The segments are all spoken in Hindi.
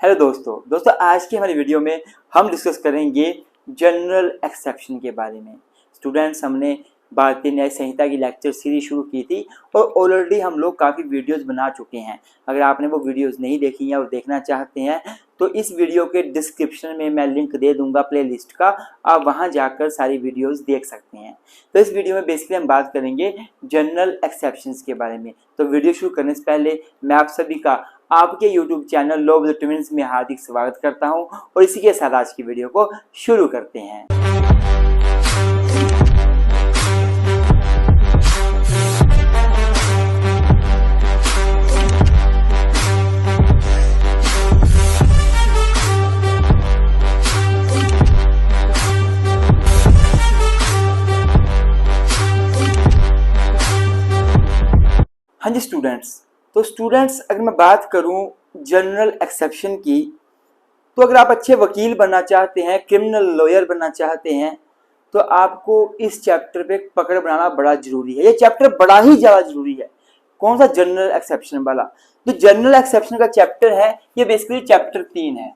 हेलो दोस्तों आज की हमारी वीडियो में हम डिस्कस करेंगे जनरल एक्सेप्शन के बारे में। स्टूडेंट्स, हमने भारतीय न्याय संहिता की लेक्चर सीरीज शुरू की थी और ऑलरेडी हम लोग काफ़ी वीडियोस बना चुके हैं। अगर आपने वो वीडियोस नहीं देखी हैं और देखना चाहते हैं तो इस वीडियो के डिस्क्रिप्शन में मैं लिंक दे दूंगा प्लेलिस्ट का, आप वहां जाकर सारी वीडियोस देख सकते हैं। तो इस वीडियो में बेसिकली हम बात करेंगे जनरल एक्सेप्शंस के बारे में। तो वीडियो शुरू करने से पहले मैं आप सभी का आपके YouTube channel law with twins में हार्दिक स्वागत करता हूं और इसी के साथ आज की वीडियो को शुरू करते हैं। हाँ जी स्टूडेंट्स, अगर मैं बात करूं जनरल एक्सेप्शन की, तो अगर आप अच्छे वकील बनना चाहते हैं, क्रिमिनल लॉयर बनना चाहते हैं, तो आपको इस चैप्टर पे पकड़ बनाना बड़ा जरूरी है। ये चैप्टर बड़ा ही ज़्यादा जरूरी है। कौन सा? जनरल एक्सेप्शन वाला। तो जनरल एक्सेप्शन का चैप्टर है, ये बेसिकली चैप्टर 3 है।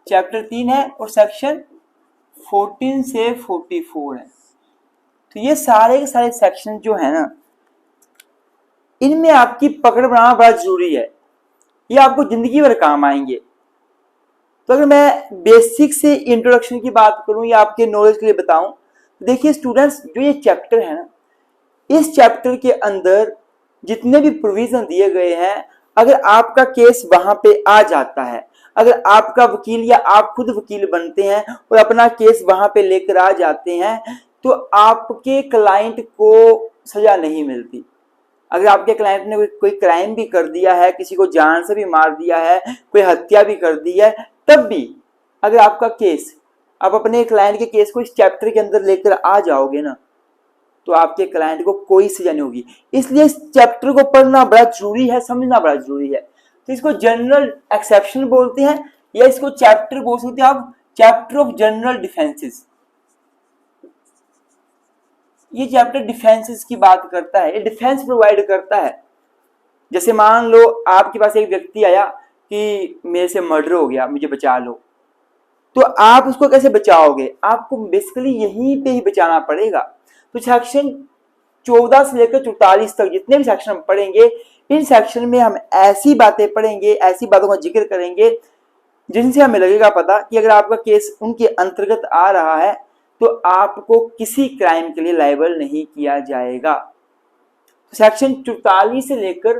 चैप्टर 3 है और सेक्शन 14 से 44 है। तो ये सारे के सारे सेक्शन जो है ना, इनमें आपकी पकड़ बनाना बड़ा जरूरी है। ये आपको जिंदगी भर काम आएंगे। तो अगर मैं बेसिक से इंट्रोडक्शन की बात करूं या आपके नॉलेज के लिए बताऊं, तो देखिए स्टूडेंट्स, जो ये चैप्टर है ना, इस चैप्टर के अंदर जितने भी प्रोविजन दिए गए हैं, अगर आपका केस वहां पे आ जाता है, अगर आपका वकील या आप खुद वकील बनते हैं और अपना केस वहां पे लेकर आ जाते हैं, तो आपके क्लाइंट को सजा नहीं मिलती। अगर आपके क्लाइंट ने कोई क्राइम भी कर दिया है, किसी को जान से भी मार दिया है, कोई हत्या भी कर दी है, तब भी अगर आपका केस, आप अपने क्लाइंट के केस को इस चैप्टर के अंदर लेकर आ जाओगे ना, तो आपके क्लाइंट को कोई सजा नहीं होगी। इसलिए इस चैप्टर को पढ़ना बड़ा जरूरी है, समझना बड़ा जरूरी है। तो इसको जनरल एक्सेप्शन बोलते हैं या इसको चैप्टर बोल सकते हैं आप, चैप्टर ऑफ जनरल डिफेंसेस। ये चैप्टर डिफेंसेस की बात करता है, ये डिफेंस प्रोवाइड करता है। जैसे मान लो आपके पास एक व्यक्ति आया कि मेरे से मर्डर हो गया, मुझे बचा लो, तो आप उसको कैसे बचाओगे? आपको बेसिकली यहीं पे ही बचाना पड़ेगा। तो सेक्शन 14 से लेकर 44 तक जितने भी सेक्शन हम पढ़ेंगे, इन सेक्शन में हम ऐसी बातें पढ़ेंगे, ऐसी बातों का जिक्र करेंगे जिनसे हमें लगेगा पता कि अगर आपका केस उनके अंतर्गत आ रहा है तो आपको किसी क्राइम के लिए लायबल नहीं किया जाएगा। सेक्शन 14 से लेकर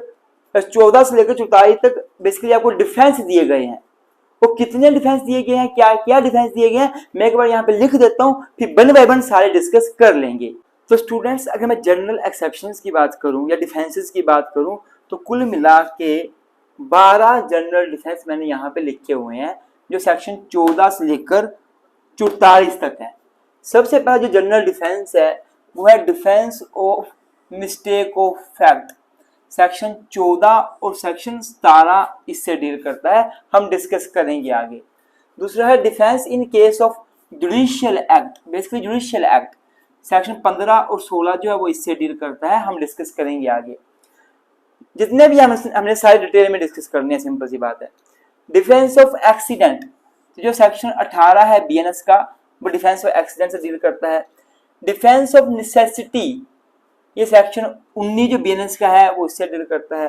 44 तक बेसिकली आपको डिफेंस दिए गए हैं। वो कितने डिफेंस दिए गए हैं, क्या क्या डिफेंस दिए गए हैं, मैं एक बार यहाँ पे लिख देता हूँ, फिर वन बाय वन सारे डिस्कस कर लेंगे। तो स्टूडेंट्स, अगर मैं जनरल एक्सेप्शंस की बात करूँ या डिफेंसेस की बात करूँ, तो कुल मिला के 12 जनरल डिफेंस मैंने यहाँ पे लिखे हुए हैं, जो सेक्शन 14 से लेकर 44 तक है। सबसे पहला जो जनरल डिफेंस है वो है defence of mistake of fact. Section 14 और सेक्शन 17 इससे डील करता है, हम डिस्कस करेंगे आगे। दूसरा है defence in case of judicial act, basically judicial act. Section 15 और 16 जो है वो इससे डील करता है, हम डिस्कस करेंगे आगे। जितने भी हमने सारे डिटेल में डिस्कस करने हैं, सिंपल सी बात है। डिफेंस ऑफ एक्सीडेंट, जो सेक्शन 18 है BNS का, वो डिफेंस ऑफ एक्सीडेंट से डील करता है। डिफेंस ऑफ नेसेसिटी, ये सेक्शन 19 जो BNS का है वो इससे डील करता है।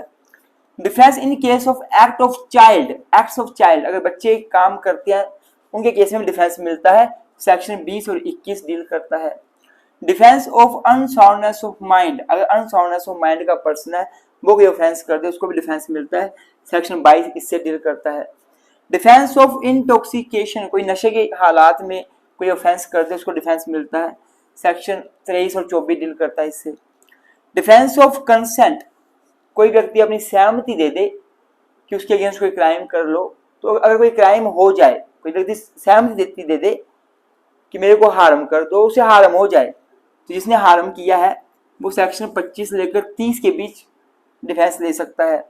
Defence in case of act of child, acts of child, अगर बच्चे काम करते हैं उनके केस में डिफेंस मिलता है, सेक्शन 20 और 21 डील करता है। Defence of unsoundness of mind, अगर अनसाउंडनेस ऑफ माइंड का पर्सन है, वो कोई ऑफेंस करते हैं, उसको भी डिफेंस मिलता है, सेक्शन 22 इससे डील करता है। डिफेंस ऑफ इंटॉक्सिकेशन, कोई नशे के हालात में कोई ऑफेंस करते, उसको डिफेंस मिलता है, सेक्शन 23 और 24 डील करता है इससे। डिफेंस ऑफ कंसेंट, कोई व्यक्ति अपनी सहमति दे दे कि उसके अगेंस्ट कोई क्राइम कर लो, तो अगर कोई क्राइम हो जाए, कोई व्यक्ति सहमति दे दे कि मेरे को हार्म कर दो, उसे हार्म हो जाए, तो जिसने हार्म किया है वो सेक्शन 25 लेकर 30 के बीच डिफेंस ले सकता है।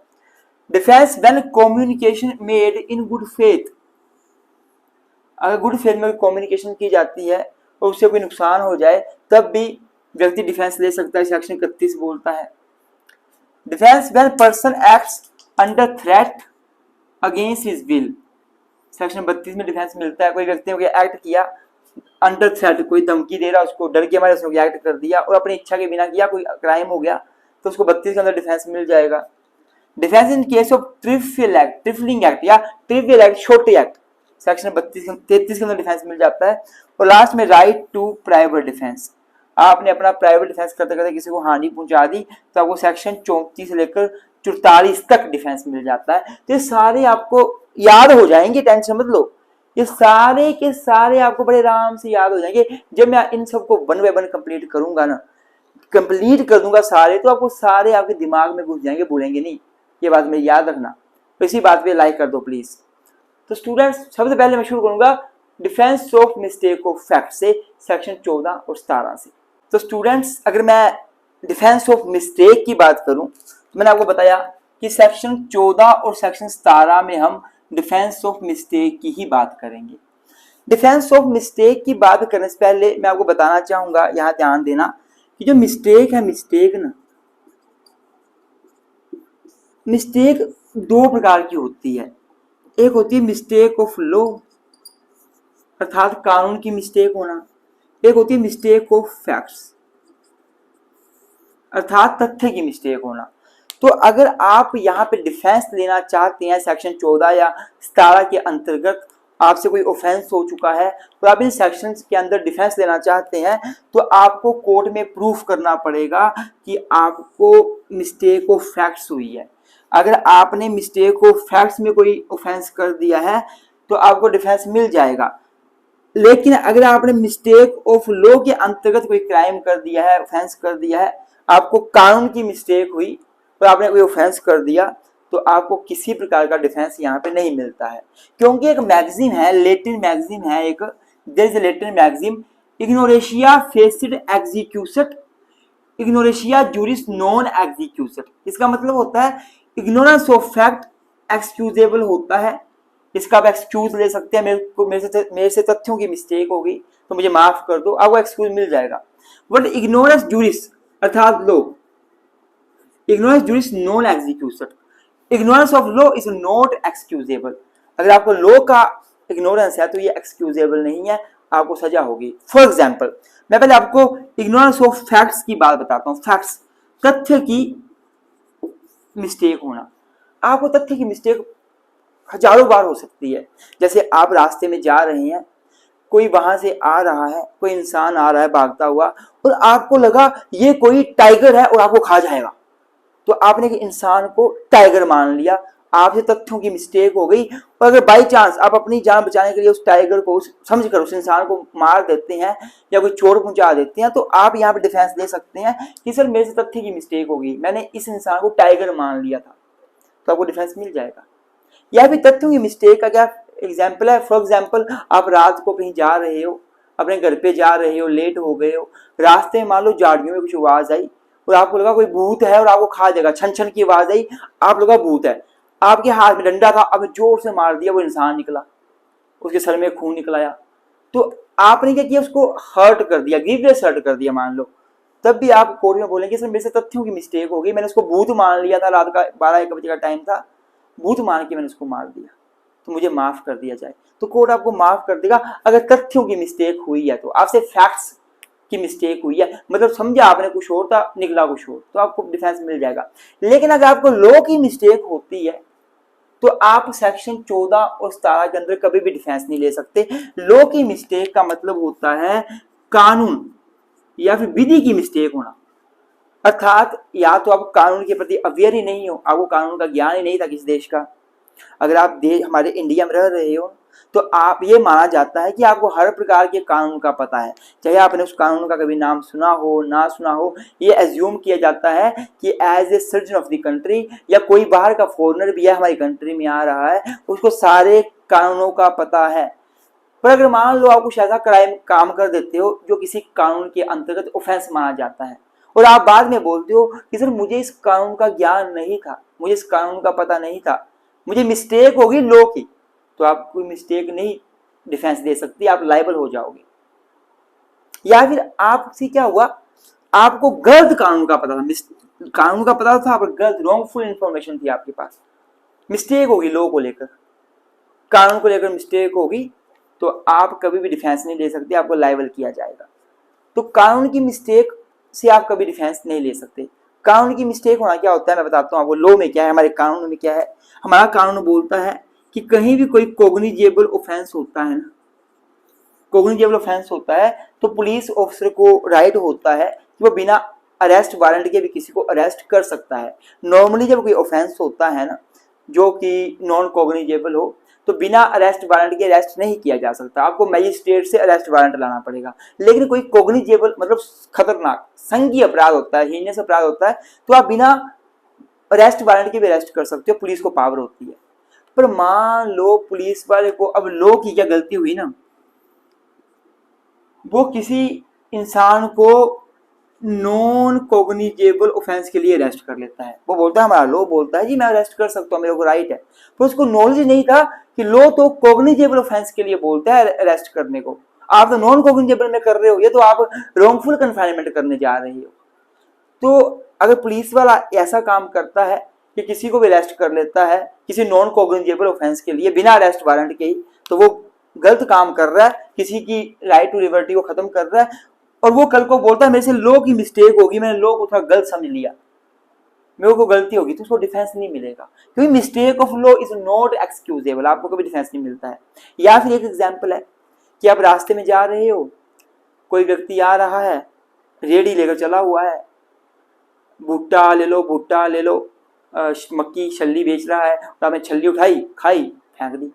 Defence when communication made in good faith, अगर गुड फेथ में कम्युनिकेशन की जाती है और उससे कोई नुकसान हो जाए, तब भी व्यक्ति डिफेंस ले सकता है, सेक्शन 31 बोलता है। Defence when person acts under threat against his will, section 32 में डिफेंस मिलता है। कोई व्यक्ति ने एक्ट किया अंडर थ्रेट, कोई धमकी दे रहा, उसको डर के मारे उसने एक्ट कर दिया और अपनी इच्छा के बिना किया, कोई क्राइम हो गया, तो उसको 32 के अंदर डिफेंस मिल जाएगा। Defence in case of trivial act, trifling act या ट्रिवियल एक्ट, छोटे एक्ट, सेक्शन 33 के अंदर डिफेंस मिल जाता है। और लास्ट में राइट टू प्राइवेट डिफेंस, आपने अपना प्राइवेट डिफेंस करते करते किसी को हानि पहुंचा दी तो आपको सेक्शन 34 से लेकर 44 तक डिफेंस मिल जाता है। तो ये सारे आपको याद हो जाएंगे, टेंशन मत लो, ये सारे के सारे आपको बड़े आराम से याद हो जाएंगे। जब मैं इन सबको वन बाय वन कंप्लीट करूंगा ना, कंप्लीट कर दूंगा सारे, तो आपको सारे आपके दिमाग में घुस जाएंगे, भूलेंगे नहीं, ये बात मेरी याद रखना। तो इसी बात पे लाइक कर दो प्लीज। तो स्टूडेंट्स, सबसे पहले मैं शुरू करूंगा defence of mistake of fact से, सेक्शन 14 और 17 से। तो स्टूडेंट्स, अगर मैं डिफेंस ऑफ मिस्टेक की बात करूं तो मैंने आपको बताया कि सेक्शन 14 और सेक्शन 17 में हम डिफेंस ऑफ मिस्टेक की ही बात करेंगे। डिफेंस ऑफ मिस्टेक की बात करने से पहले मैं आपको बताना चाहूंगा, यहां ध्यान देना कि जो मिस्टेक है, मिस्टेक ना, मिस्टेक दो प्रकार की होती है। एक होती है मिस्टेक ऑफ लॉ, अर्थात कानून की मिस्टेक होना। एक होती है मिस्टेक ऑफ फैक्ट्स, अर्थात तथ्य की मिस्टेक होना। तो अगर आप यहाँ पे डिफेंस लेना चाहते हैं सेक्शन 14 या 17 के अंतर्गत, आपसे कोई ऑफेंस हो चुका है तो आप इन सेक्शंस के अंदर डिफेंस लेना चाहते हैं, तो आपको कोर्ट में प्रूफ करना पड़ेगा कि आपको मिस्टेक ऑफ फैक्ट्स हुई है। अगर आपने मिस्टेक ऑफ फैक्ट्स में कोई ऑफेंस कर दिया है तो आपको डिफेंस मिल जाएगा। लेकिन अगर आपने मिस्टेक ऑफ लॉ के अंतर्गत कोई क्राइम कर दिया है, ऑफेंस कर दिया है, आपको कानून की मिस्टेक हुई और आपने कोई ऑफेंस कर दिया, तो आपको किसी प्रकार का डिफेंस यहाँ पे नहीं मिलता है। क्योंकि एक मैगजीन है, लैटिन मैगजीन है एक, there is a Latin magazine, इग्नोरेशिया फेसिड एग्जीक्यूसट, इग्नोरेशिया जूरिस नॉन एग्जीक्यूसट। इसका मतलब होता है इग्नोरेंस ऑफ फैक्ट एक्सक्यूजेबल होता है, इसका आप एक्सक्यूज ले सकते हैं। मेरे से तथ्यों की मिस्टेक हो गई तो मुझे माफ कर दो, आपको एक्सक्यूज मिल जाएगा। बट इग्नोरेंस जूरिस अर्थात लो, इग्नोरेंस जूरिस नॉन एग्जीक्यूसट, ignorance of law is not excusable. अगर आपको लॉ का इग्नोरेंस है तो ये एक्सक्यूजेबल नहीं है, आपको सजा होगी। फॉर एग्जाम्पल, मैं पहले आपको इग्नोरेंस ऑफ फैक्ट्स की बात बताता हूँ। फैक्ट्स, तथ्य की मिस्टेक होना। आपको तथ्य की मिस्टेक हजारों बार हो सकती है। जैसे आप रास्ते में जा रहे हैं, कोई वहां से आ रहा है, कोई इंसान आ रहा है भागता हुआ, और आपको लगा ये कोई टाइगर है और आपको खा जाएगा, तो आपने इंसान को टाइगर मान लिया, आपसे तथ्यों की मिस्टेक हो गई। और अगर बाई चांस आप अपनी जान बचाने के लिए उस टाइगर को समझकर उस इंसान को मार देते हैं या कोई चोट पहुंचा देते हैं, तो आप यहाँ पे डिफेंस दे सकते हैं कि सर मेरे से तथ्य की मिस्टेक हो गई, मैंने इस इंसान को टाइगर मान लिया था, तो आपको डिफेंस मिल जाएगा। या फिर तथ्यों की मिस्टेक का क्या एग्जाम्पल है? फॉर एग्जाम्पल, आप रात को कहीं जा रहे हो, अपने घर पे जा रहे हो, लेट हो गए हो, रास्ते में मान लो झाड़ियों में कुछ आवाज आई और आपको लगा कोई भूत है और आपको खा जाएगा, छन छन की आवाज आई, आप लगा भूत है, आपके हाथ में डंडा था, अब जोर से मार दिया, वो इंसान निकला, उसके सर में खून निकल आया, तो आपने क्या किया, उसको हर्ट कर दिया, ग्रीवलेस हर्ट कर दिया मान लो, तब भी आप कोर्ट में बोलेंगे सर मेरे से तथ्यों की मिस्टेक हो गई, मैंने उसको भूत मान लिया था, रात का 12-1 बजे का टाइम था, भूत मान के मैंने उसको मार दिया, तो मुझे माफ कर दिया जाए। तो कोर्ट आपको माफ कर देगा अगर तथ्यों की मिस्टेक हुई है, तो आपसे फैक्ट्स की मिस्टेक हुई है, मतलब समझा आपने कुछ और था, निकला कुछ और, तो आपको डिफेंस मिल जाएगा। लेकिन अगर आपको लॉ की मिस्टेक होती है तो आप सेक्शन 14 और 17 के अंदर कभी भी डिफेंस नहीं ले सकते। लॉ की मिस्टेक का मतलब होता है कानून या फिर विधि की मिस्टेक होना, अर्थात या तो आप कानून के प्रति अवेयर ही नहीं हो, आपको कानून का ज्ञान ही नहीं था किसी देश का। अगर आप हमारे इंडिया में रह रहे हो तो आप ये माना जाता है कि आपको हर प्रकार के कानून का पता है, चाहे आपने उस कानून का कभी नाम सुना हो ना सुना हो, ये एज्यूम किया जाता है कि as a citizen of the country या कोई बाहर का फॉरेनर भी है हमारी कंट्री में आ रहा है, उसको सारे कानूनों का पता है। पर अगर मान लो आप कुछ ऐसा क्राइम काम कर देते हो जो किसी कानून के अंतर्गत ऑफेंस माना जाता है और आप बाद में बोलते हो कि सर मुझे इस कानून का ज्ञान नहीं था, मुझे इस कानून का पता नहीं था, मुझे मिस्टेक होगी लॉ की, तो आप कोई मिस्टेक नहीं डिफेंस दे सकती, आप लायबल हो जाओगे। या फिर आपसे क्या हुआ, आपको गलत कानून का पता था, कानून का पता था पर गलत रॉन्गफुल इंफॉर्मेशन थी आपके पास, मिस्टेक होगी लॉ को लेकर, कानून को लेकर मिस्टेक होगी, तो आप कभी भी डिफेंस नहीं ले सकते, आपको लायबल किया जाएगा। तो कानून की मिस्टेक से आप कभी डिफेंस नहीं ले सकते। कानून की मिस्टेक होना क्या होता है मैं बताता हूँ आपको। लॉ में क्या है, हमारे कानून में क्या है। हमारा कानून बोलता है कि कहीं भी कोई कोग्निजेबल ऑफेंस होता है ना, कोग्निजेबल ऑफेंस होता है, तो पुलिस ऑफिसर को राइट होता है कि वो बिना अरेस्ट वारंट के भी किसी को अरेस्ट कर सकता है। नॉर्मली जब कोई ऑफेंस होता है ना जो कि नॉन कोग्निजेबल हो, तो बिना अरेस्ट वारंट के अरेस्ट नहीं किया जा सकता, आपको मजिस्ट्रेट से अरेस्ट वारंट लाना पड़ेगा। लेकिन कोई कोग्निजेबल मतलब खतरनाक संघीय अपराध होता है, हीनस अपराध होता है, तो आप बिना अरेस्ट वारंट के भी अरेस्ट कर सकते हो, पुलिस को पावर होती है। पर मान लो पुलिस वाले को, अब लॉ की क्या गलती हुई ना, वो किसी इंसान को नॉन कोग्निजेबल ऑफेंस के लिए अरेस्ट कर लेता है। वो बोलता है हमारा लॉ बोलता है जी मैं अरेस्ट कर सकता हूँ, मेरे को राइट है, पर उसको नॉलेज नहीं था कि लॉ तो कोग्निजेबल ऑफेंस के लिए बोलता है अरेस्ट करने को। आप तो नॉन कोग्निजेबल में कर रहे हो, ये तो आप रॉन्गफुल कन्फाइनमेंट करने जा रहे हो। तो अगर पुलिस वाला ऐसा काम करता है कि किसी को भी अरेस्ट कर लेता है किसी नॉन कोग्निजेबल ऑफेंस के लिए बिना अरेस्ट वारंट के ही, तो वो गलत काम कर रहा है, किसी की राइट टू लिबर्टी को खत्म कर रहा है। और वो कल को बोलता है मेरे से लॉ की मिस्टेक होगी, मैंने लॉ को थोड़ा गलत समझ लिया, मेरे को गलती होगी, तो उसको डिफेंस नहीं मिलेगा, क्योंकि mistake of law is not excusable, आपको कभी डिफेंस नहीं मिलता है। या फिर एक एग्जाम्पल है कि आप रास्ते में जा रहे हो, कोई व्यक्ति आ रहा है, रेडी लेकर चला हुआ है, भुट्टा ले लो, भुट्टा ले लो, मक्की छल्ली बेच रहा है, तो आपने छल्ली उठाई, खाई, फेंक दी।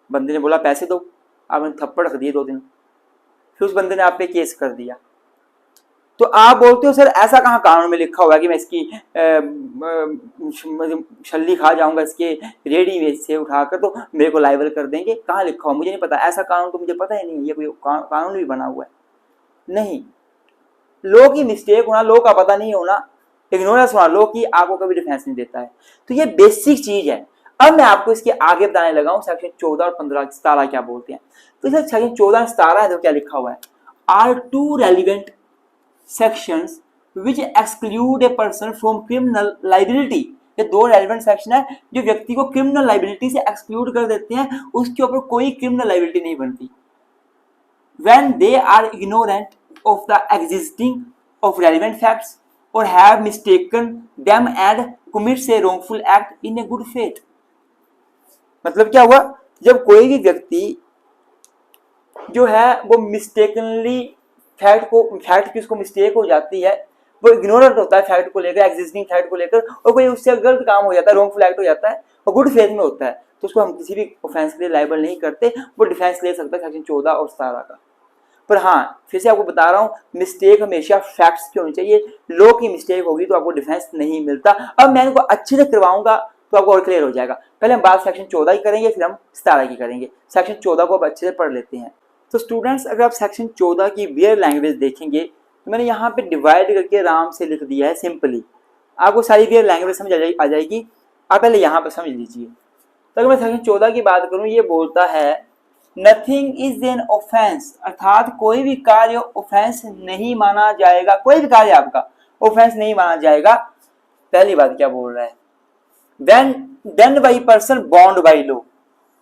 बंदे ने बोला पैसे दो, आपने थप्पड़ रख दिए 2 दिन, फिर उस बंदे ने आप पे केस कर दिया। तो आप बोलते हो सर ऐसा कहाँ कानून में लिखा हुआ है कि मैं इसकी छल्ली खा जाऊंगा, इसके रेडी में से उठाकर तो मेरे को लाइबल कर देंगे। कहाँ लिखा हुआ मुझे नहीं पता, ऐसा कानून तो मुझे पता ही नहीं, ये कोई कानून भी बना हुआ है नहीं। लॉ की मिस्टेक होना, लॉ का पता नहीं होना, इग्नोरेंस होना लॉ की, आपको कभी डिफेंस नहीं देता है। तो ये बेसिक चीज है। अब मैं आपको इसके आगे बताने लगा हूं सेक्शन 14 और 15 17 क्या बोलते हैं। तो सर सेक्शन 14 और 17 है तो क्या लिखा हुआ है, are two relevant sections which exclude a person from criminal liability. ये 2 रेलिवेंट सेक्शन है जो व्यक्ति को क्रिमिनल लाइबिलिटी से एक्सक्लूड कर देते हैं, उसके ऊपर कोई क्रिमिनल लाइबिलिटी नहीं बनती। When they are ignorant of the existing of relevant facts or have mistaken them and commits a wrongful act in a good faith। मतलब क्या हुआ, जब कोई भी व्यक्ति जो है वो मिस्टेकनली फैक्ट की उसको मिस्टेक हो जाती है, वो इग्नोरेंट होता है फैक्ट को लेकर, एग्जिस्टिंग फैक्ट को लेकर, और कोई उससे गलत काम हो जाता है, रॉन्गफुल एक्ट हो जाता है और गुड फेथ में होता है, तो उसको हम किसी भी ऑफेंस के लिए लायबल नहीं करते, वो डिफेंस ले सकता है सेक्शन 14 और 17 का। पर हाँ फिर से आपको बता रहा हूँ, मिस्टेक हमेशा फैक्ट्स की होनी चाहिए, लॉ की मिस्टेक होगी तो आपको डिफेंस नहीं मिलता। अब मैं इनको अच्छे से करवाऊंगा तो आपको और क्लियर हो जाएगा। पहले हम बात सेक्शन 14 की करेंगे, फिर हम 17 की करेंगे। सेक्शन 14 को अब अच्छे से पढ़ लेते हैं। तो स्टूडेंट्स अगर आप सेक्शन 14 की वियर लैंग्वेज देखेंगे तो मैंने यहाँ पे डिवाइड करके आराम से लिख दिया है सिंपली, आपको सारी वियर लैंग्वेज समझ आ जाएगी। आप पहले यहाँ पर समझ लीजिए। तो अगर मैं सेक्शन 14 की बात करूँ, ये बोलता है नथिंग इज एन ऑफेंस, अर्थात कोई भी कार्य ऑफेंस नहीं माना जाएगा, कोई भी कार्य आपका ऑफेंस नहीं माना जाएगा। पहली बात क्या बोल रहा है, when done by person bound by law,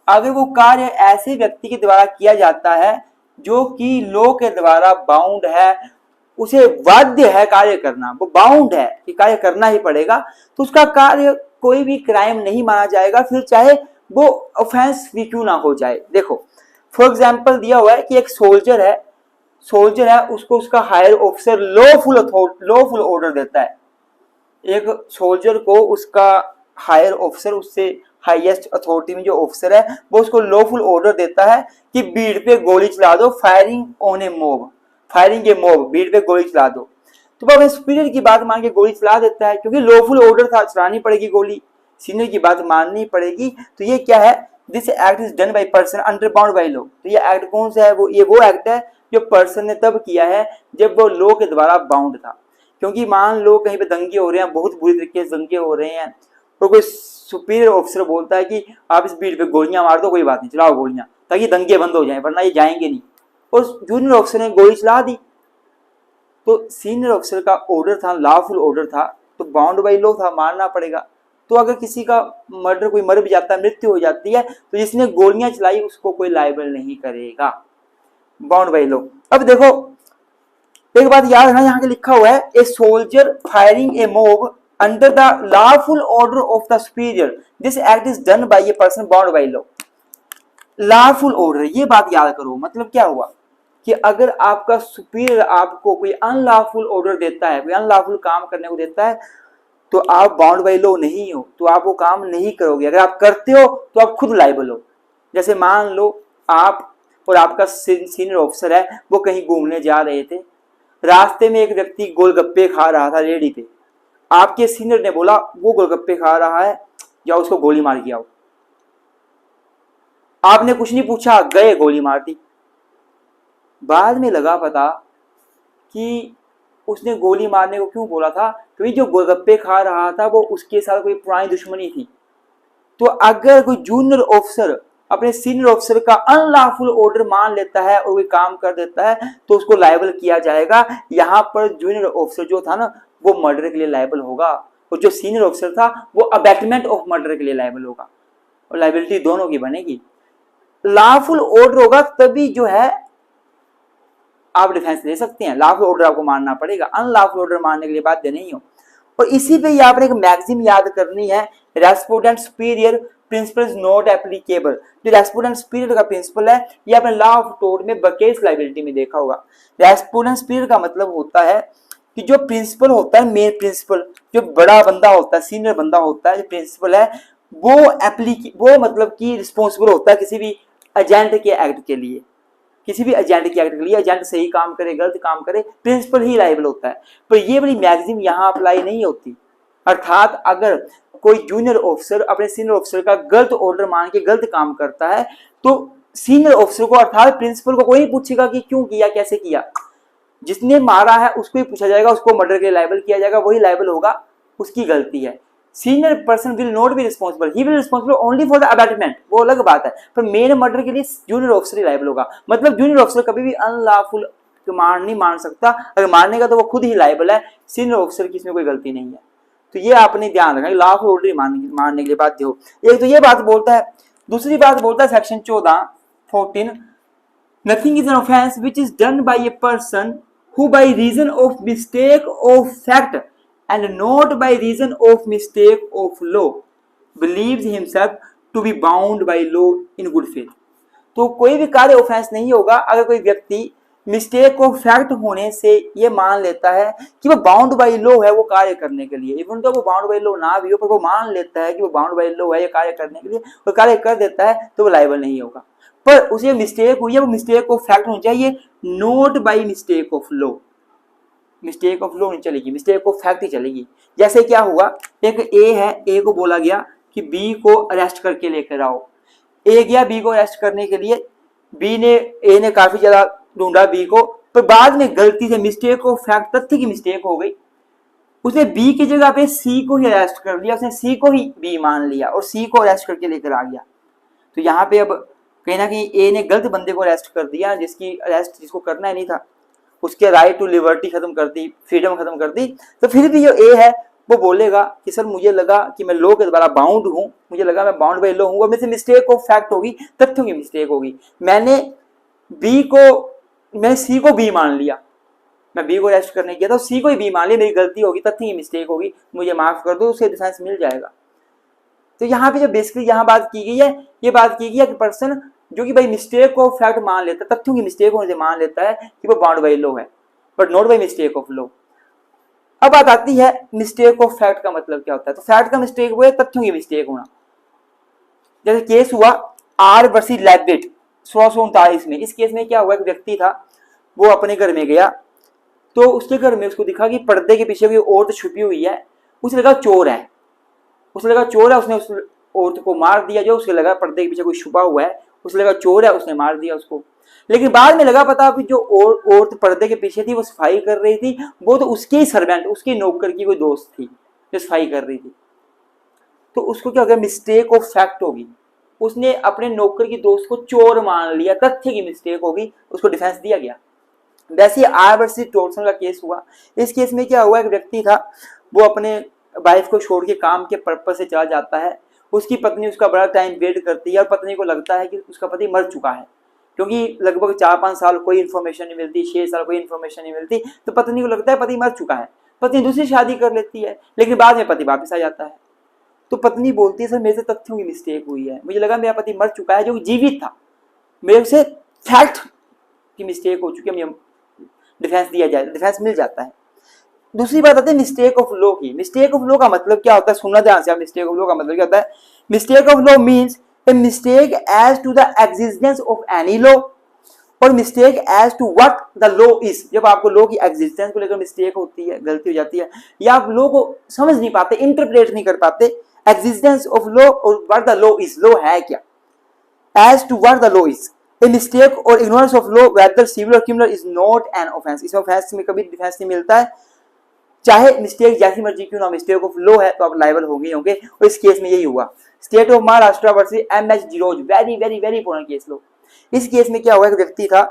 अगर वो कार्य ऐसे व्यक्ति के द्वारा किया जाता है जो कि लॉ के द्वारा बाउंड है, उसे बाध्य है कार्य करना, वो बाउंड है कि कार्य करना ही पड़ेगा, तो उसका कार्य कोई भी क्राइम नहीं माना जाएगा, फिर चाहे वो ऑफेंस भी क्यों ना हो जाए। देखो फॉर एग्जाम्पल दिया हुआ है कि एक सोल्जर है, उसको उसका हायर ऑफिसर लॉफुल ऑर्डर देता है। एक सोल्जर को उसका हायर ऑफिसर, उससे हाईएस्ट अथॉरिटी में जो ऑफिसर है, वो उसको लॉफुल ऑर्डर देता है कि भीड़ पे गोली चला दो, फायरिंग ए मॉब, भीड़ पे गोली चला दो। तो वो अपने सुपीरियर की बात मान के गोली चला देता है, क्योंकि लॉफुल ऑर्डर था, चलानी पड़ेगी गोली, सीनियर की बात माननी पड़ेगी। तो ये क्या है, this act is done by person under bound by law. तो ये एक्ट कौन सा है, वो एक्ट है जो पर्सन ने तब किया है जब वो लॉ के द्वारा बाउंड था। क्योंकि मान लो कहीं पे दंगे हो रहे हैं, बहुत बुरी तरीके से दंगे हो रहे हैं, तो कोई सुपीरियर ऑफिसर बोलता है कि आप इस भीड़ पे गोलियां मार दो, कोई बात नहीं, चलाओ गोलियां, ताकि दंगे बंद हो जाएं, वरना ये जाएंगे नहीं। और जूनियर ऑफिसर ने गोली चला दी, तो सीनियर ऑफिसर का ऑर्डर था, लॉफुल ऑर्डर था, तो बाउंड बाय लॉ था, मारना पड़ेगा। तो अगर किसी का मर्डर, कोई मर भी जाता है, मृत्यु हो जाती है, तो जिसने गोलियां चलाई उसको कोई लायबल नहीं करेगा, बाउंड बाय लॉ। अब देखो एक बात याद रखना, यहाँ के लिखा हुआ है a soldier firing A mob under the lawful order of the superior, this act is done by a person bound by law. Lawful order, ये बात याद करो, मतलब क्या हुआ कि अगर आपका सुपीरियर आपको कोई अनलॉफुल ऑर्डर देता है, कोई अनलॉफुल काम करने को देता है, तो आप बाउंड बाय लॉ नहीं हो, तो आप वो काम नहीं करोगे। अगर आप करते हो तो आप खुद लायबल हो। जैसे मान लो आप और आपका सीनियर ऑफिसर है, वो कहीं घूमने जा रहे थे, रास्ते में एक व्यक्ति गोलगप्पे खा रहा था रेडी पे, आपके सीनियर ने बोला वो गोलगप्पे खा रहा है, जाओ उसको गोली मार के आओ। आपने कुछ नहीं पूछा, गए गोली मार दी। बाद में लगा पता कि उसने गोली मारने को क्यों बोला था, क्योंकि जो गोलगप्पे खा रहा था वो उसके साथ कोई पुरानी दुश्मनी थी। तो अगर कोई जूनियर ऑफिसर अपने सीनियर ऑफिसर का अनलॉफुल ऑर्डर मान लेता है और कोई काम कर देता है तो उसको लायबल किया जाएगा। यहाँ पर जूनियर ऑफिसर जो था ना वो मर्डर के लिए लायबल होगा, और जो सीनियर ऑफिसर था वो अबैटमेंट ऑफ मर्डर के लिए लायबल होगा, और लायबिलिटी दोनों की बनेगी। लॉफुल ऑर्डर होगा तभी जो है आप डिफेंस ले सकते हैं, लॉफुल ऑर्डर आपको मानना पड़ेगा, अनलॉफुल ऑर्डर मानने के लिए बाध्य नहीं हो। और इसी पे आपने एक मैक्सिम याद करनी है, रेस्पोडेंट सुपीरियर प्रिंसिपल इज नॉट एप्लीकेबल। जो रेस्पोडेंट सुपीरियर का प्रिंसिपल है ये आपने लॉ ऑफ टोर्ट में बकेस लायबिलिटी में देखा होगा। रेस्पोडेंट सुपीरियर का मतलब होता है कि जो प्रिंसिपल होता है, मेन प्रिंसिपल, जो बड़ा बंदा होता है, सीनियर बंदा होता है, जो प्रिंसिपल है वो मतलब कि रिस्पॉन्सिबल होता है किसी भी एजेंट के एक्ट के लिए, किसी भी एजेंट के एक्ट के लिए। एजेंट सही काम करे गलत काम करे, प्रिंसिपल ही लायबल होता है। पर ये बड़ी मैक्सिम यहाँ अप्लाई नहीं होती। अर्थात अगर कोई जूनियर ऑफिसर अपने सीनियर ऑफिसर का गलत ऑर्डर मान के गलत काम करता है तो सीनियर ऑफिसर को अर्थात प्रिंसिपल को कोई नहीं पूछेगा कि क्यों किया, कैसे किया। जिसने मारा है उसको ही पूछा जाएगा, उसको मर्डर के लिए लायबल किया जाएगा, वही लायबल होगा, उसकी गलती है। Senior person will not be responsible, he will responsible only for the abatement, वो अलग बात है। पर मेन मर्डर के लिए जूनियर ऑफिसर ही लायबल होगा। मतलब जूनियर ऑफिसर कभी भी अनलॉफुल नहीं मान सकता, अगर मारने का तो वो खुद ही लायबल है, सीनियर ऑफिसर की इसमें कोई गलती नहीं है। तो ये आपने ध्यान रखना, लॉफुल ऑर्डर मानने के लिए बाध्य हो। एक तो ये बात बोलता है, दूसरी बात बोलता है section 14 nothing is an offence which is done by a person who by reason of mistake of fact and not by reason of mistake of law believes himself to be bound by law in good faith। तो कोई भी कार्य ऑफेंस नहीं होगा अगर कोई व्यक्ति मिस्टेक ऑफ फैक्ट होने से ये मान लेता है कि वो बाउंड बाय लॉ है वो कार्य करने के लिए। इवन तो वो बाउंड बाय लॉ ना भी हो पर वो मान लेता है कि वो बाउंड बाय लॉ है ये कार्य करने के लिए, वो कार्य कर देता है तो वो लायबल नहीं होगा। पर उसे मिस्टेक हुई है, वो मिस्टेक ऑफ फैक्ट होनी चाहिए, note by mistake of law. Mistake of law नहीं चलेगी, मिस्टेक ऑफ फैक्ट ही चलेगी। जैसे क्या हुआ, एक ए है, ए को बोला गया कि बी को अरेस्ट करके लेकर आओ। ए गया बी को अरेस्ट करने के लिए, ए ने काफी ज्यादा ढूंढा बी को, पर बाद में गलती से मिस्टेक ऑफ फैक्ट, तथ्य की मिस्टेक हो गई, उसने बी की जगह पे सी को ही अरेस्ट कर लिया, उसने सी को ही बी मान लिया और सी को अरेस्ट करके लेकर आ गया। तो यहाँ पे अब कहीं ना कहीं ए ने गलत बंदे को अरेस्ट कर दिया, जिसकी अरेस्ट जिसको करना ही नहीं था, उसके राइट टू लिबर्टी खत्म कर दी, फ्रीडम खत्म कर दी। तो फिर भी जो ए है वो बोलेगा कि सर मुझे लगा कि मैं लॉ के द्वारा बाउंड हूं, मुझे लगा मैं बाउंड बाय लॉ हूं, मेरे से मिस्टेक ऑफ फैक्ट होगी, तथ्यों की मिस्टेक होगी, मैंने सी को बी मान लिया, मैं बी को अरेस्ट करने गया था, सी को ही बी मान लिया, मेरी गलती होगी, तथ्य की मिस्टेक होगी, मुझे माफ कर दो, उससे डिफेंस मिल जाएगा। तो यहाँ पे जो बेसिकली यहाँ बात की गई है, ये बात की गई है कि पर्सन जो कि भाई मिस्टेक ऑफ फैक्ट मान लेता है, तथ्यों की मिस्टेक होने से मान लेता है कि वो बाउंड बाय लॉ है, but not by mistake of law. अब बात आती है मिस्टेक ऑफ फैक्ट का मतलब क्या होता है। तो फैक्ट का मिस्टेक वो है तथ्यों की मिस्टेक होना। जैसे केस हुआ आर वर्सेस लैबिट 1639 में। इस केस में क्या हुआ, एक व्यक्ति था, वो अपने घर में गया, तो उसके घर में उसको दिखा कि पर्दे के पीछे कोई औरत छुपी हुई है, उसे लगा चोर है, उसने उस औरत को मार दिया। जो उसे लगा पर्दे के पीछे कोई छुपा हुआ है, उसे लगा चोर है, उसने मार दिया उसको। लेकिन बाद में लगा पता कि जो औरत पर्दे के पीछे थी वो सफाई कर रही थी, वो तो उसके ही सर्वेंट, उसके नौकर की कोई दोस्त थी जो सफाई कर रही थी। तो उसको क्या हो गया, मिस्टेक ऑफ फैक्ट होगी, उसने अपने नौकर की दोस्त को चोर मान लिया, तथ्य की मिस्टेक होगी, उसको डिफेंस दिया गया। वैसे आर वर्सेस टॉर्सन का केस हुआ। इस केस में क्या हुआ, एक व्यक्ति था, वो अपने वाइफ को छोड़ के काम के पर्पज से चला जाता है, उसकी पत्नी उसका बड़ा टाइम वेट करती है और पत्नी को लगता है कि उसका पति मर चुका है, क्योंकि लगभग 4-5 साल कोई इन्फॉर्मेशन नहीं मिलती, 6 साल कोई इन्फॉर्मेशन नहीं मिलती, तो पत्नी को लगता है पति मर चुका है। पत्नी दूसरी शादी कर लेती है, लेकिन बाद में पति वापस आ जाता है। तो पत्नी बोलती है सर मेरे से तथ्यों की मिस्टेक हुई है, मुझे लगा मेरा पति मर चुका है जो जीवित था, मेरे से फैक्ट की मिस्टेक हो चुकी है, डिफेंस दिया जाए, डिफेंस मिल जाता है। दूसरी बात आती है मिस्टेक ऑफ लॉ की। मिस्टेक ऑफ लॉ का मतलब क्या होता है, सुनना ध्यान से। मिस्टेक ऑफ लॉ का मतलब क्या होता है? Mistake of law means a mistake as to the existence of any law और mistake as to what the law is. जब आपको लॉ की एग्जिस्टेंस को लेकर मिस्टेक होती है, गलती हो जाती है, या आप लॉ को समझ नहीं पाते, इंटरप्रेट नहीं कर पाते, एग्जिस्टेंस ऑफ लॉ और what the law is, law है क्या, as to what the law is. A mistake or ignorance of law, whether civil or criminal, is not an offense. इसमें offense में कभी डिफेंस नहीं मिलता है, चाहे मिस्टेक जैसी मर्जी क्यों ना, मिस्टेक ऑफ लॉ है तो आप लाइबल होंगे होंगे, और इस केस में यही हुआ। State of Maharashtra versus MH जीरोज, very very very important case law. इस केस में क्या हुआ, एक व्यक्ति था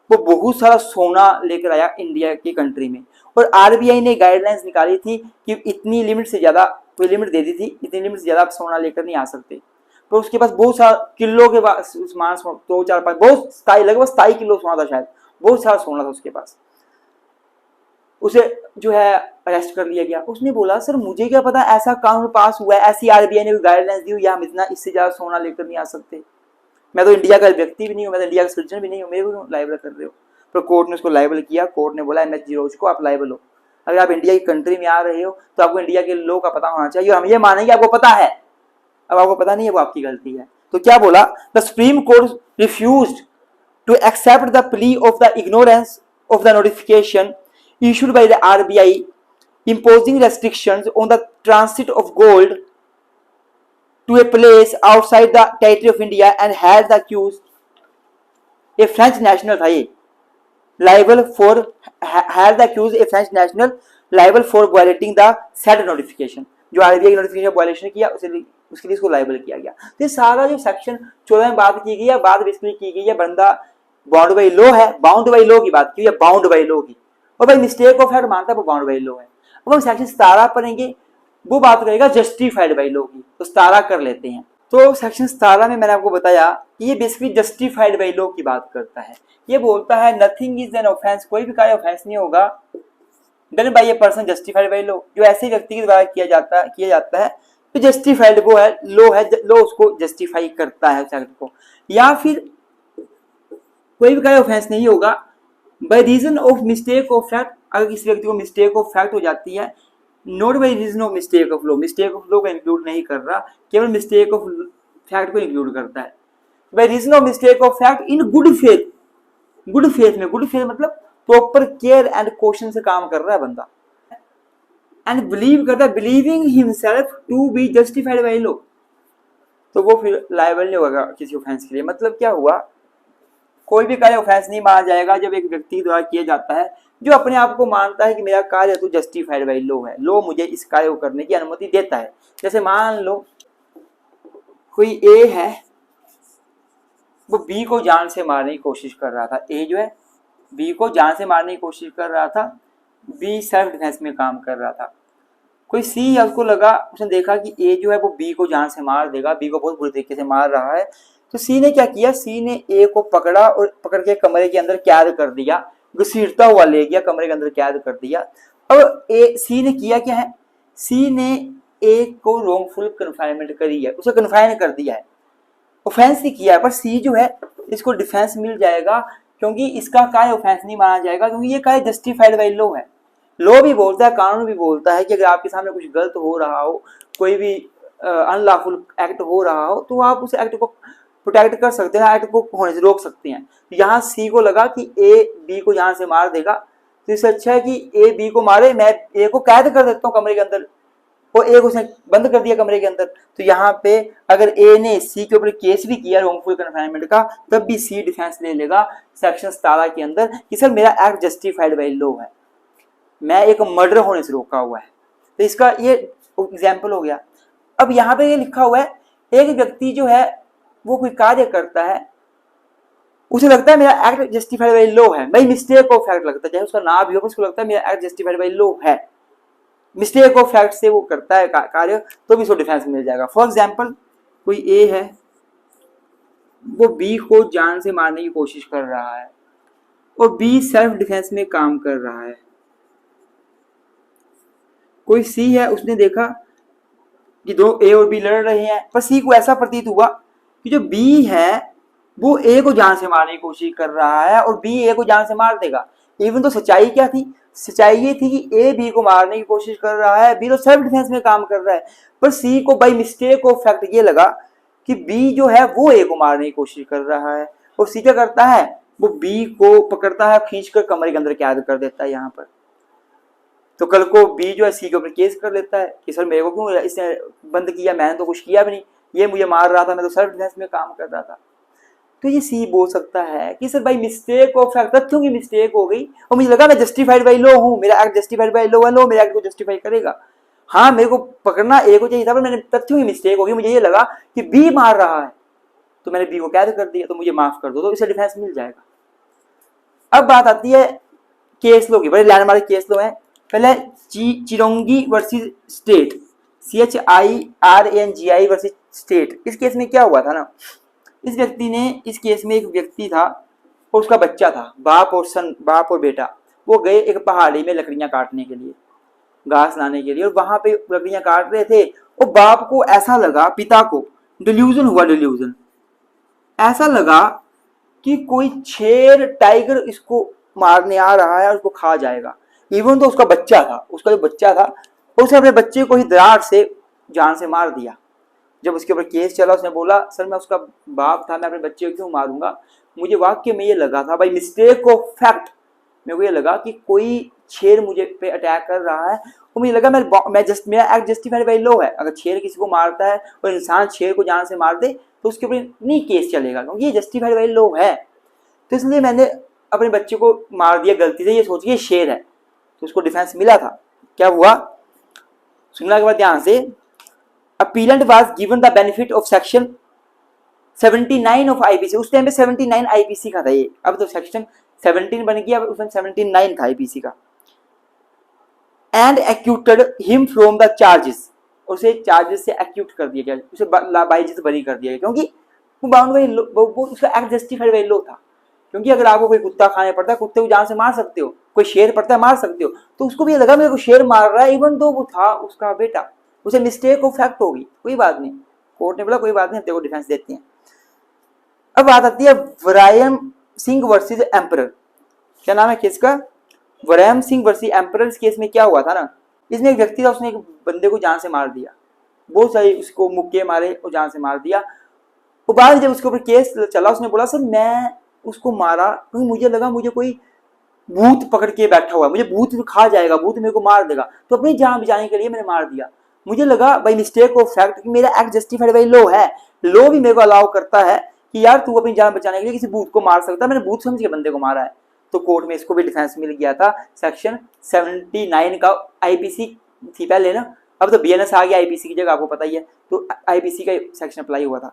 वो बहुत सारा सोना लेकर आया इंडिया की कंट्री में, और आरबीआई ने गाइडलाइंस निकाली थी कि इतनी लिमिट से ज्यादा, कोई लिमिट दे दी थी, इतनी लिमिट से ज्यादा आप सोना लेकर नहीं आ सकते। तो उसके पास बहुत सारा किलो के बाद सामान, 2-4-5 बहुत स्थाई, लगभग 27 किलो सोना था शायद, बहुत सारा सोना था उसके पास। उसे जो है अरेस्ट कर लिया गया। उसने बोला सर मुझे क्या पता ऐसा कानून पास हुआ है, ऐसी आरबीआई ने गाइडलाइंस दी हुई है, हम इतना इससे ज्यादा सोना लेकर नहीं आ सकते। मैं तो इंडिया का व्यक्ति भी नहीं हूँ, मैं तो इंडिया का सिटीजन भी नहीं हूँ, मेरे को लाइबल कर रहे हो। तो कोर्ट ने उसको लाइबल किया। कोर्ट ने बोला एमएच जीरोज को आप लाइबल हो, अगर आप इंडिया की कंट्री में आ रहे हो तो आपको इंडिया के लॉ का पता होना चाहिए, और हम ये मानेंगे आपको पता है, अब आपको पता नहीं है वो आपकी गलती है। तो क्या बोला, the Supreme Court refused to accept the plea of the ignorance of the notification issued by the RBI imposing restrictions on the transit of gold to a place outside the territory of India and had the accused, a French national था ये, liable for, had the accused a French national liable for violating the said notification। जो RBI की नोटिफिकेशन वायलेशन किया उसके लिए इसको लाइबल किया गया। तो ये सारा जो सेक्शन 14 में बात की गई है, बात बेसिकली की गई है, बंदा बाउंड बाई लॉ है, बाउंड बाई लॉ की बात की है, बाउंड बाई लॉ की, और भाई मिस्टेक ऑफ फैक्ट मानता है वो बाउंड बाई लॉ है। अब हम सेक्शन 17 पढ़ेंगे, वो बात करेगा जस्टिफाइड बाई लॉ की, तो 17 कर लेते हैं। तो सेक्शन 17 में मैंने आपको बताया कि ये बेसिकली जस्टिफाइड बाई लॉ की बात करता है। ये बोलता है नथिंग इज एन ऑफेंस, कोई भी कार्य ऑफेंस नहीं होगा, done by a person justified by law, जो ऐसे व्यक्ति के द्वारा किया जाता है तो जस्टिफाइड वो है, लॉ है, लॉ उसको जस्टिफाई करता है उस एक्ट को। या फिर कोई भी कार्य ऑफेंस नहीं होगा by reason of mistake of fact, अगर किसी व्यक्ति को मिस्टेक ऑफ फैक्ट हो जाती है, not by reason of mistake of law, mistake of law को इंक्लूड नहीं कर रहा, केवल मिस्टेक ऑफ फैक्ट को इंक्लूड करता है। By reason of mistake of fact in good faith, good faith में, गुड फेथ मतलब प्रॉपर केयर एंड क्वेश्चन से काम कर रहा है बंदा, एंड बिलीव करता है, believing himself to be justified by law, तो वो फिर लायबल नहीं होगा किसी ऑफेंस के लिए। मतलब क्या हुआ, कोई भी कार्य ऑफेंस नहीं माना जाएगा जब एक व्यक्ति द्वारा किया जाता है जो अपने आप को मानता है कि मेरा कार्य तो जस्टिफाइड बाय लॉ है, लॉ मुझे इस कार्य को करने की अनुमति देता है। जैसे मान लो कोई ए है, वो बी को जान से मारने की कोशिश कर रहा था, ए जो है बी को जान से मारने की कोशिश कर रहा था, बी सेल्फ डिफेंस में काम कर रहा था। कोई सी है, उसको लगा, उसने देखा कि ए जो है वो बी को जान से मार देगा, बी को बहुत बुरी तरीके से मार रहा है, तो सी ने क्या किया, सी ने ए को पकड़ा और पकड़ के कमरे के अंदर कैद कर दिया, घसीटता हुआ ले गया, कमरे के अंदर कैद कर दिया। अब सी ने किया क्या है, सी ने ए को रॉन्गफुल कन्फाइनमेंट करी है, उसे कन्फाइन कर दिया है, ऑफेंस नहीं किया है, पर सी जो है इसको डिफेंस मिल जाएगा, क्योंकि इसका कार्य ऑफेंस नहीं माना जाएगा, क्योंकि ये कार्य जस्टिफाइड बाय लॉ है। लॉ भी बोलता है, कानून भी बोलता है कि अगर आपके सामने कुछ गलत हो रहा हो, कोई भी अनलॉफुल एक्ट हो रहा हो, तो आप उस एक्ट को प्रोटेक्ट कर सकते हैं, एक्ट को होने से रोक सकते हैं। यहाँ सी को लगा कि ए बी को यहाँ से मार देगा, तो इससे अच्छा है कि ए बी को मारे, मैं ए को कैद कर देता हूँ कमरे के अंदर, और ए को उसने बंद कर दिया कमरे के अंदर। तो यहाँ पे अगर ए ने सी के ऊपर केस भी किया रॉन्गफुल कन्फाइनमेंट का, तब भी सी डिफेंस ले लेगा सेक्शन 17 के अंदर कि सर मेरा एक्ट जस्टिफाइड बाय लॉ है, मैं एक मर्डर होने से रोका हुआ है। तो इसका ये एग्जाम्पल हो गया। अब यहाँ पे ये लिखा हुआ है, एक व्यक्ति जो है वो कोई कार्य करता है, उसे लगता है मेरा एक्ट जस्टिफाइड बाय लॉ है, भाई मिस्टेक ऑफ फैक्ट लगता है, चाहे उसका नाम भी हो, उसको लगता है मेरा एक्ट जस्टिफाइड बाय लॉ है, मिस्टेक ऑफ फैक्ट से वो करता है कार्य, तो भी उसको डिफेंस मिल जाएगा। फॉर एग्जाम्पल, कोई ए है, वो बी को जान से मारने की कोशिश कर रहा है और बी सेल्फ डिफेंस में काम कर रहा है। कोई सी है, उसने देखा कि दो ए और बी लड़ रहे हैं, पर सी को ऐसा प्रतीत हुआ कि जो बी है वो ए को जान से मारने की कोशिश कर रहा है और बी ए को जान से मार देगा। इवन तो सच्चाई क्या थी? सच्चाई ये थी कि ए बी को मारने की कोशिश कर रहा है, बी तो सेल्फ डिफेंस में काम कर रहा है, पर सी को बाई मिस्टेक ऑफ फैक्ट ये लगा कि बी जो है वो ए को मारने की कोशिश कर रहा है, और सी क्या करता है, वो बी को पकड़ता है, खींचकर कमरे के अंदर कैद कर देता है यहाँ पर। तो कल को बी जो है सी के ऊपर केस कर लेता है कि सर मेरे को क्यों इसने बंद किया, मैंने तो कुछ किया भी नहीं, ये मुझे मार रहा था, मैं तो सेल्फ डिफेंस में काम कर रहा था। तो ये सी बोल सकता है कि सर भाई मिस्टेक ऑफ फैक्ट, तथ्यों की मिस्टेक हो गई और मुझे लगा मैं जस्टिफाइड बाई लॉ हूँ, मेरा एक्ट जस्टिफाइड बाई लॉ है, लॉ मेरे एक्ट को जस्टिफाई करेगा। हाँ मेरे को पकड़ना ए को चाहिए था, पर मैंने तथ्यों की मिस्टेक हो गई, मुझे ये लगा कि बी मार रहा है तो मैंने बी को कैद कर दिया, तो मुझे माफ कर दो, तो इसे डिफेंस मिल जाएगा। अब बात आती है केस लॉ की, बड़े लैंडमार्क केस लॉ है। पहले Chirangi versus state, CHIRANGI versus state. इस केस में क्या हुआ था ना, इस व्यक्ति ने, इस केस में एक व्यक्ति था और उसका बच्चा था, बाप और बेटा, वो गए एक पहाड़ी में लकड़ियां काटने के लिए, घास लाने के लिए, और वहां पे लकड़ियां काट रहे थे और बाप को ऐसा लगा, पिता को डिल्यूजन हुआ, डिल्यूजन ऐसा लगा कि कोई शेर टाइगर इसको मारने आ रहा है और उसको खा जाएगा। इवन तो उसका बच्चा था, उसका जो बच्चा था उसने अपने बच्चे को ही दरार से जान से मार दिया। जब उसके ऊपर केस चला, उसने बोला सर मैं उसका बाप था, मैं अपने बच्चे को क्यों मारूंगा, मुझे वाकई में ये लगा था बाई मिस्टेक ऑफ फैक्ट, मेरे को ये लगा कि कोई शेर मुझे पे अटैक कर रहा है और मुझे लगा मेरा एक्ट जस्टिफाइड बाई लॉ है। अगर शेर किसी को मारता है और इंसान शेर को जान से मार दे तो उसके ऊपर नहीं केस चलेगा, क्योंकि ये जस्टिफाइड बाई लॉ है। तो इसलिए मैंने अपने बच्चे को मार दिया गलती से, ये सोच के शेर है, तो उसको डिफेंस मिला था। क्या हुआ, सुनने के बाद ध्यान से, appellate was given the benefit of section 79 of IPC. उस टाइम पे 79 आईपीसी का था ये, अब तो सेक्शन 17 बन गया, उस टाइम 79 था आईपीसी का। And acquitted him from the charges, उसे चार्जेस से एक्यूट कर दिया गया, उसे बाइजी से बरी कर दिया गया, क्योंकि वो बाउंड बाई वो उसका एक्ट जस्टिफाइड बाई लॉ था। क्योंकि अगर आपको कोई कुत्ता खाने पड़ता है, कुत्ते को जान से मार सकते हो, कोई शेर पड़ता है मार सकते हो, तो उसको भी ये लगा मेरे को शेर मार रहा है, इवन दो वो था उसका बेटा, उसे मिस्टेक ऑफ फैक्ट होगी, कोई बात नहीं, कोर्ट ने बोला कोई बात नहीं, तेरे को डिफेंस देते हैं। अब बात आती है वरायम सिंह वर्सेस एम्परर। क्या नाम है केस का, वरायम सिंह वर्सेस एम्परर। इस केस में क्या हुआ था ना, इसमें एक व्यक्ति था, उसने एक बंदे को जान से मार दिया, बहुत सारे उसको मुक्के मारे और जान से मार दिया। तो बाद जब उसके ऊपर केस चला, उसने बोला सर मैं उसको मारा क्योंकि मुझे लगा मुझे कोई भूत पकड़ के बैठा हुआ, मुझे भूत खा जाएगा, भूत मेरे को मार देगा, तो अपनी जान बचाने के लिए मैंने मार दिया। मुझे लगा बाई मिस्टेक ऑफ फैक्ट कि मेरा एक्ट जस्टिफाइड बाई लॉ है, लॉ भी मेरे को अलाउ करता है कि यार तू अपनी जान बचाने के लिए किसी भूत को मार सकता है, मैंने भूत समझ के बंदे को मारा है। तो कोर्ट में इसको भी डिफेंस मिल गया था। सेक्शन 79 का आईपीसी थी पहले ना, अब तो बीएनएस आ गया आईपीसी की जगह, आपको पता ही है, तो आईपीसी का सेक्शन अप्लाई हुआ था।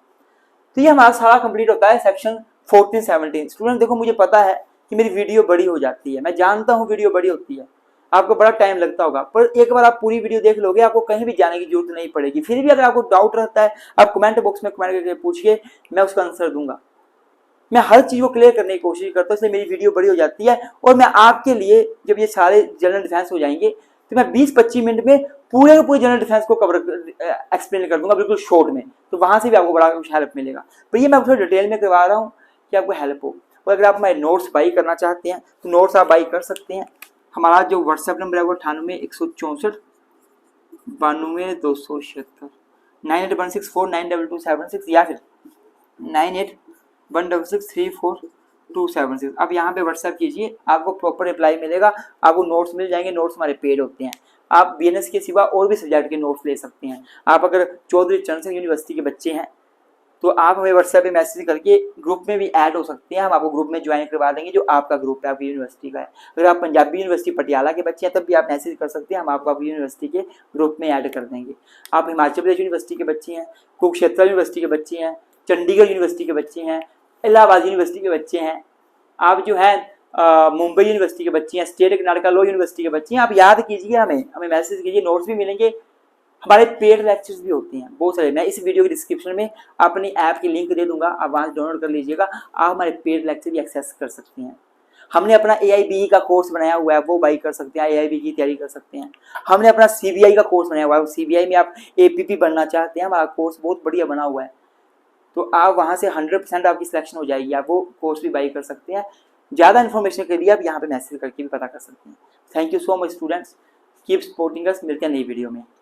तो ये हमारा सारा कंप्लीट होता है सेक्शन 14-17। स्टूडेंट देखो, मुझे पता है कि मेरी वीडियो बड़ी हो जाती है, मैं जानता हूँ वीडियो बड़ी होती है, आपको बड़ा टाइम लगता होगा, पर एक बार आप पूरी वीडियो देख लोगे, आपको कहीं भी जाने की जरूरत नहीं पड़ेगी। फिर भी अगर आपको डाउट रहता है, आप कमेंट बॉक्स में कमेंट करके पूछिए, मैं उसका आंसर दूंगा। मैं हर चीज को क्लियर करने की कोशिश करता हूँ, इसलिए मेरी वीडियो बड़ी हो जाती है। और मैं आपके लिए जब ये सारे जनरल डिफेंस हो जाएंगे तो मैं 20-25 मिनट में पूरे के पूरे जनरल डिफेंस को कवर एक्सप्लेन कर दूंगा, बिल्कुल शॉर्ट में, तो वहां से भी आपको बड़ा कुछ हेल्प मिलेगा। पर ये मैं थोड़ा डिटेल में करवा रहा हूँ कि आपको हेल्प हो। और अगर आप हमारे नोट्स बाई करना चाहते हैं तो नोट्स आप बाई कर सकते हैं। हमारा जो व्हाट्सएप नंबर है वो 98-164 92-276 9816492276 या फिर 9816634276। आप यहाँ पे व्हाट्सएप कीजिए, आपको प्रॉपर रिप्लाई मिलेगा, आपको नोट्स मिल जाएंगे। नोट्स हमारे पेड होते हैं। आप बीएनएस के सिवा और भी सब्जेक्ट के नोट्स ले सकते हैं। आप अगर चौधरी चरण सिंह यूनिवर्सिटी के बच्चे हैं तो आप हमें व्हाट्सएप पे मैसेज करके ग्रुप में भी ऐड हो सकते हैं, हम आपको ग्रुप में ज्वाइन करवा देंगे जो आपका ग्रुप है, आपकी यूनिवर्सिटी का है। अगर आप पंजाबी यूनिवर्सिटी पटियाला के बच्चे हैं तब भी आप मैसेज कर सकते हैं, हम आपको आपकी यूनिवर्सिटी के ग्रुप में ऐड कर देंगे। आप हिमाचल प्रदेश यूनिवर्सिटी के बच्चे हैं, कुरुक्षेत्र यूनिवर्सिटी के बच्चे हैं, चंडीगढ़ यूनिवर्सिटी के बच्चे हैं, इलाहाबाद यूनिवर्सिटी के बच्चे हैं, आप जो हैं मुंबई यूनिवर्सिटी के बच्चे हैं, स्टेट कर्नाटका लॉ यूनिवर्सिटी के बच्चे हैं, आप याद कीजिए, हमें मैसेज कीजिए, नोट्स भी मिलेंगे, हमारे पेड लेक्चर्स भी होते हैं बहुत सारे। मैं इस वीडियो के डिस्क्रिप्शन में अपनी ऐप की लिंक दे दूंगा, आप वहाँ से डाउनलोड कर लीजिएगा, आप हमारे पेड लेक्चर भी एक्सेस कर सकते हैं। हमने अपना AIBE का कोर्स बनाया हुआ है, वो बाई कर सकते हैं, AIBE की तैयारी कर सकते हैं। हमने अपना CBI का कोर्स बनाया हुआ है, CBI में आप APP बनना चाहते हैं, हमारा कोर्स बहुत बढ़िया बना हुआ है, तो आप वहाँ से 100% आपकी सिलेक्शन हो जाएगी, आप वो कोर्स भी बाई कर सकते हैं। ज़्यादा इन्फॉर्मेशन के लिए आप यहाँ पे मैसेज करके भी पता कर सकते हैं। Thank you so much students, keep supporting us, मिलते हैं नई वीडियो में।